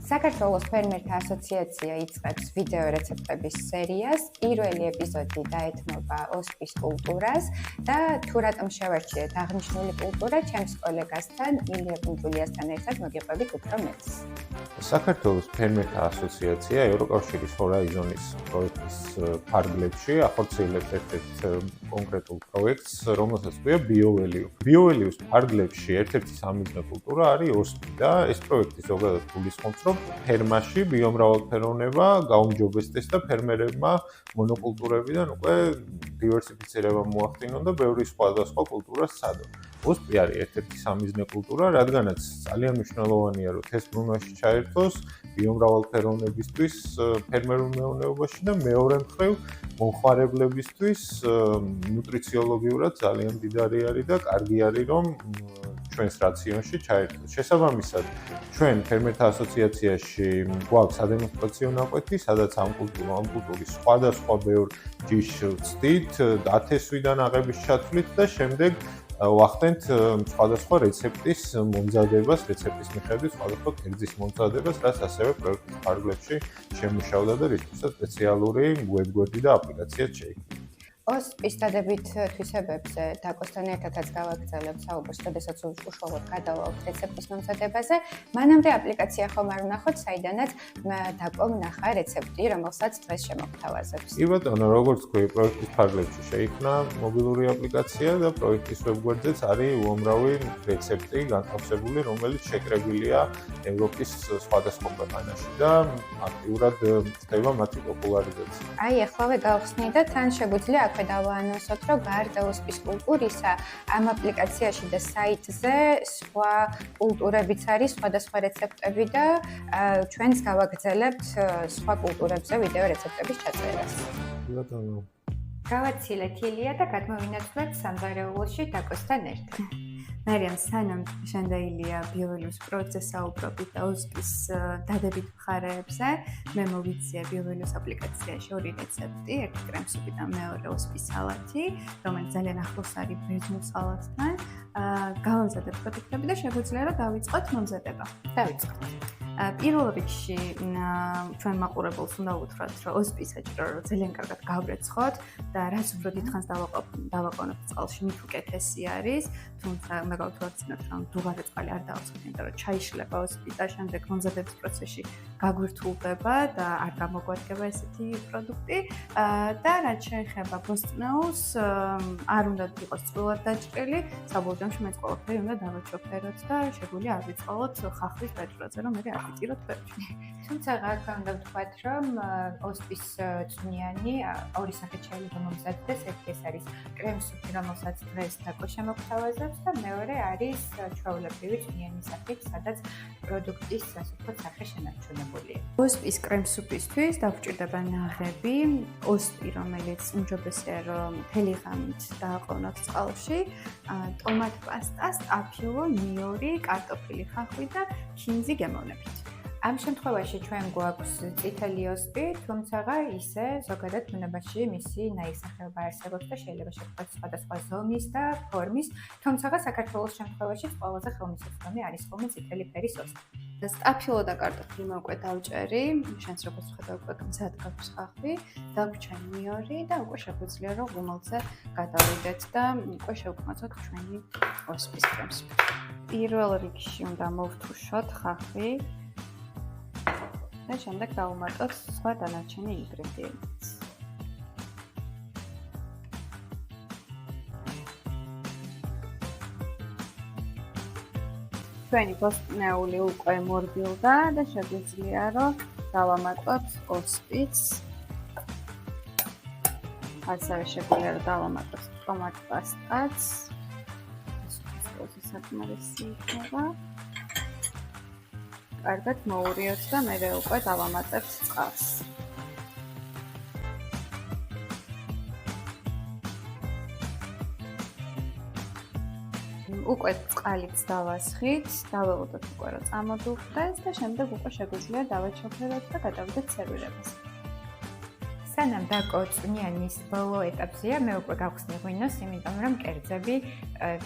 საქართველოს ფერმერთა ასოციაცია იწყებს ვიდეო რეცეპტების სერიას. პირველი ეპიზოდი დაეთმობა ოსპის კულტურას და თუ რატომ შევარჩიეთ აღნიშნული კულტურა, ჩემს კოლეგასთან ილია კუნძულიასთან ერთად მოგიყვებით უფრო მეც. საქართველოს ფერმერთა ასოციაცია ევროკავშირის ჰორაიზონის პროექტის ფარგლებში ახორციელებს ერთ-ერთ კონკრეტულ პროექტს, რომელსაც ქვია BioValue. BioValue-ის ფარგლებში ერთ-ერთი სამიზნე კულტურა არის ოსპი და ეს პროექტი ზოგადად გულისხმობს, რომ ფერმაში ბიომრავალფეროვნება გაუმჯობესდეს და ფერმერებმა მონოკულტურებიდან უკვე დივერსიფიცირება მოახდინონ და ბევრი სხვადასხვა კულტურას სცადონ. ოსპი არის ერთ-ერთი სამიზნე კულტურა, რადგანაც ძალიან მნიშვნელოვანია, რომ თესლბრუნვაში ჩაერთოს ბიომრავალფეროვნებისთვის ფერმერულ მეურნეობაში და მეორე მხრივ მომხმარებლებისთვის ნუტრიციოლოგიურად ძალიან მდიდარი არის და კარგი არის, რომ ჩვენს რაციონში ჩაერთოს. შესაბამისად, ჩვენ ფერმერთა ასოციაციაში გვაქვს სადემონსტრაციო ნაკვეთი, სადაც ამ კულტურის სხვადასხვა ბევრ ჯიშს ვცდით, დათესვიდან აღების ჩათვლით და შემდეგ ვახდენთ სხვადასხვა რეცეპტის მომზადებას, რეცეპტის მიხედვით სხვადასხვა კერძის მომზადებას, რაც ასევე პროექტის ფარგლებში შემუშავდა და რითქოსაც სპეციალური ვებგვერდი და აპლიკაციაც შეიქმნა. ოსპის დადებით თვისებებზე დაკოსთან ერთადაც გავაგრძელებთ საუბარს, როდესაც უშუალოდ გადავალთ რეცეპტის მომზადებაზე. მანამდე აპლიკაცია ხომ არ ვნახოთ, საიდანაც დაკომ ნახა რეცეპტი, რომელსაც დღეს შემოგთავაზებს. კი ბატონო, როგორც თქვი, პროექტის ფარგლებში შეიქმნა მობილური აპლიკაცია და პროექტის ვებგვერდზეც არის უამრავი რეცეპტი განთავსებული, რომელიც შეკრებილია ევროპის სხვადასხვა ქვეყანაში და აქტიურად ხდება მათი პოპულარიზაცია. აი, ახლავე გავხსნი და თან შეგვიძლია აქვე დავაანონსოთ, რომ გარდა ოსპის კულტურისა, ამ აპლიკაციაში და საიტზე სხვა კულტურებიც არის, სხვადასხვა რეცეპტები და ჩვენს გავაგრძელებთ სხვა კულტურებზე ვიდეო რეცეპტების ჩაწერას. ბატონო. გავაცილეთ ილია და გადმოვინაცვლეთ სამზარეულოში დაკოსთან ერთად. მარიამ, სანამ შენ და ილია BioValue-ის პროექტზე საუბრობთ და ოსპის დადებით მხარეებზე, მე მოვიძიე BioValue-ის აპლიკაციაში ორი რეცეპტი, ერთი კრემსუპი და მეორე ოსპის სალათი, რომელიც ძალიან ახლოს არის ბერძნულ სალათთან. გავამზადებ პროდუქტები და შეგვიძლია რომ დავიწყოთ მომზადება. დავიწყოთ. პირველ რიგში ჩვენ მაყურებელს უნდა უთხრათ, რომ ოსპის საჭირო რომ ძალიან კარგად გავრეცხოთ და რაც უფრო დიდხანს დავაყენოთ წყალში, მით უკეთესი არის. თუმცა მე გავთვალისწინებთ, რომ დუღარე წყალი არ დავაწყოთ, იმიტომ რომ ჩაიშლება ოსპი და შემდეგ მომზადების პროცესში გაგვირთულდება და არ გამოგვადგება ესეთი პროდუქტი. და რაც შეეხება ბოსტნეულს, არ უნდა იყოს წყვილად დაჭრილი, საბოლოო ჯამში მეც ყველაფერი უნდა დავაჩოფეროთ და შეგვიძლია არ ვიწყალოთ ხახვის დაჭრაზე, რომ მე აპიროთ ვერჩი. თუმცა აქ უნდა ვთქვათ, რომ ოსპის წვნიანი ორი სახით შეიძლება მომზადდეს. ერთი ეს არის კრემსუპი, რომელსაც დღეს დაკო შემოგთავაზებს და მეორე არის ჩვეულებრივი წვნიანი სახით, სადაც პროდუქტის ასე ვთქვათ სახე შენარჩუნებულია. ოსპის კრემსუპისთვის დაგვჭირდება ნაღები, ოსპი, რომელიც უმჯობესია რომ მთელი ღამით დააყოვნოთ წყალში, ტომატ პასტა, სტაფილო, ნიორი, კარტოფილი ხახვი და ქინძი გემოვნებით. ამ შემთხვევაში ჩვენ გვაქვს წითელი ოსპი, თუმცა ისე ზოგადად ბუნებაში მისი ნაირსახეობა არსებობს და შეიძლება შევხვდეთ სხვადასხვა ზომის და ფორმის, თუმცა საქართველოს შემთხვევაში ყველაზე ხელმისაწვდომი არის ხოლმე წითელი ფერის ოსპი. სტაფილო და კარტოფილი მე უკვე დავჭერი, შენც როგორც ხედავ უკვე მზად გაქვს ხახვი, დაგვრჩა ნიორი და უკვე შეგვიძლია რომ ღუმელზე გადავიდეთ და უკვე შევკმაოთ ჩვენი ოსპის კრემსუპი. პირველ რიგში უნდა მოვთუშოთ ხახვი და შემდეგ დავუმატოთ სხვა დანარჩენი ინგრედიენტებს. ჩვენი ბოსტნეული უკვე მორბილდა და შეგვიძლია რომ დავამატოთ ოსპიც. ასევე შეგვიძლია რომ დავამატოთ ტომატ პასტაც. ოსპის საკმარისი იქნება. კარგად მოურიოთ და მერე უკვე დავამატებთ წყალს. უკვე წყალიც დავასხით, დაველოდოთ უკვე რომ წამოდუხდეს და შემდეგ უკვე შეგვიძლია დავაჩოფეროთ და გადავიდეთ სერვირებას. სანამ დაკო წვნიანის ბოლო ეტაპზეა, მე უკვე გავხსნი ღვინოს, იმიტომ რომ კერძები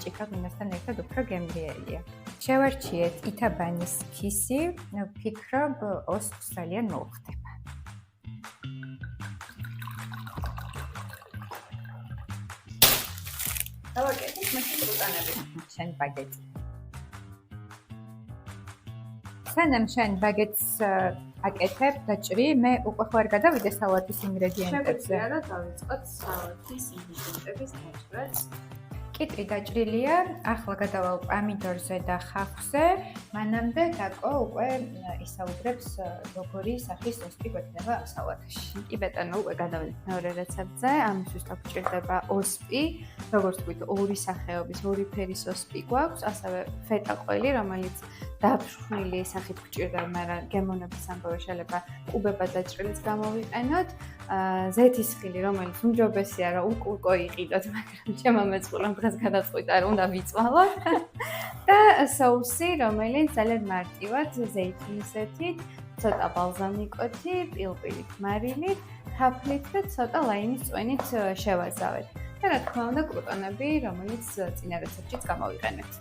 ჭიქა ღვინოსთან ერთად უფრო გემრიელია. შევარჩიეთ ითაბანის ქისი, ვფიქრობ, ოსტს ძალიან მოუხდება. დავაკეთებ მაშინ ბრუტანები. შენ ბაგეტი. სანამ შენ ბაგეტს აკეთებ, დაჭრი, მე უკვე ხარ გადავიდე სალატის ინგრედიენტებზე. შეგვიძლია და დავიწყოთ სალატის ინგრედიენტების დაჭრას. კიტრი დაჭრილია, ახლა გადავალ პომიდორზე და ხახვზე, მანამდე დაკო უკვე ისაუბრებს როგორი სახის ოსტი გვექნება ამ სალატში. კი ბეტონო, უკვე გადავიდეთ მეორე რეცეპტზე. ამისთვის გვჭირდება ოსპი, როგორც ვთქვით, ორი სახეობის, ორი ფერის ოსპი გვაქვს, ასევე ფეტა ყველი, რომელიც დაფშვნილი სახით გვჭირდება, მაგრამ გემოვნების ამბავი შეიძლება კუბებად დაჭრილიც გამოვიყენოთ. ზეთის ხილი, რომელიც უმჯობესია, რომ უკულკო იყიდოთ, მაგრამ ჩემო მეწყვილამ დღეს გადაწყვიტა, რომ უნდა ვიწვალოთ. და соуსი, რომელიც ძალიან მარტივად ზეითუნისეთით, ცოტა ბალზამიკოთი, პილპილით, მარილით, თაფლით და ცოტა ლაიმის წვენით შევაზავეთ. და რა თქმა უნდა, კრუტონები, რომელიც წინა რეცეპტშიც გამოვიყენებთ.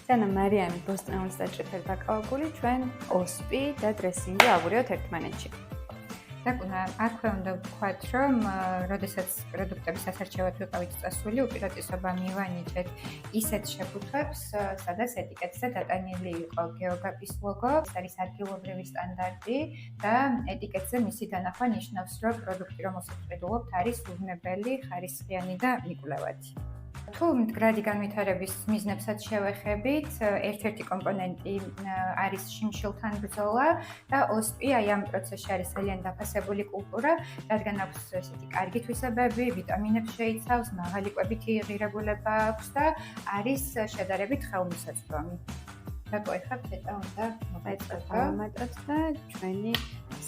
სანამ მარიამი ბოსტნეულის დაჭრით დაკავებული, ჩვენ ოსპი და დრესინგი ავურიოთ ერთმანეთში. დაკუნა, აქვე უნდა ვთქვათ, რომ როდესაც პროდუქტების ასარჩევად ვიყავით წასული, უპირატესობა მივანიჭეთ ისეთ შეფუთვებს, სადაც ეტიკეტზე დატანილი იყო გეოგაპის ლოგო, ეს არის ადგილობრივი სტანდარტი და ეტიკეტზე მისი დანახვა ნიშნავს, რომ პროდუქტი, რომელსაც ყიდულობთ, არის უვნებელი, ხარისხიანი და მიკვლევადი. თუ მდგრადი განვითარების მიზნებსაც შევეხებით, ერთ-ერთი კომპონენტი არის შიმშილთან ბრძოლა და ოსპი აი ამ პროცესში არის ძალიან დაფასებული კულტურა, რადგან აქვს ესეთი კარგი თვისებები, ვიტამინებს შეიცავს, მაღალი კვებითი ღირებულება აქვს და არის შედარებით ხელმისაწვდომი. დაკო, ეხლა ფეტა უნდა მოვაწოდოთ და ჩვენი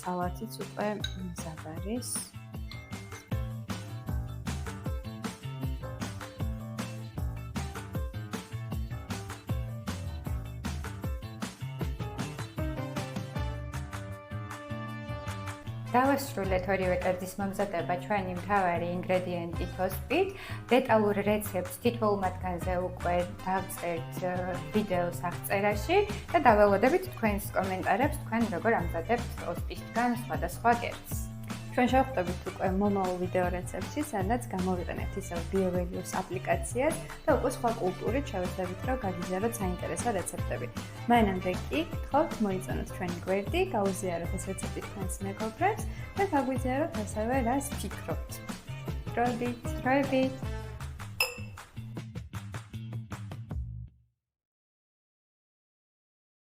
სალათიც უკვე მზად არის. დავასრულეთ ორივე კერძის მომზადება ჩვენი მთავარი ინგრედიენტით ოსპით. დეტალურ რეცეპტს თითოეულ მათგანზე უკვე დავწერთ ვიდეოს აღწერაში და დაველოდებით თქვენს კომენტარებს, თქვენ როგორ ამზადებთ ოსპისგან სხვადასხვა კერძს. ჩვენ შევხვდებით უკვე მომავალ ვიდეო რეცეპტში, სადაც გამოვიყენებთ ისევ BioValues აპლიკაციას და უკვე სხვა კულტურით შევეცდებით, რომ გაგიზიაროთ საინტერესო რეცეპტები. მანამდე კი, გთხოვთ მოიწონოთ ჩვენი გვერდი, გაუზიაროთ ეს რეცეპტი თქვენს მეგობრებს და გაგვიზიაროთ ასევე რას ფიქრობთ. დროებით.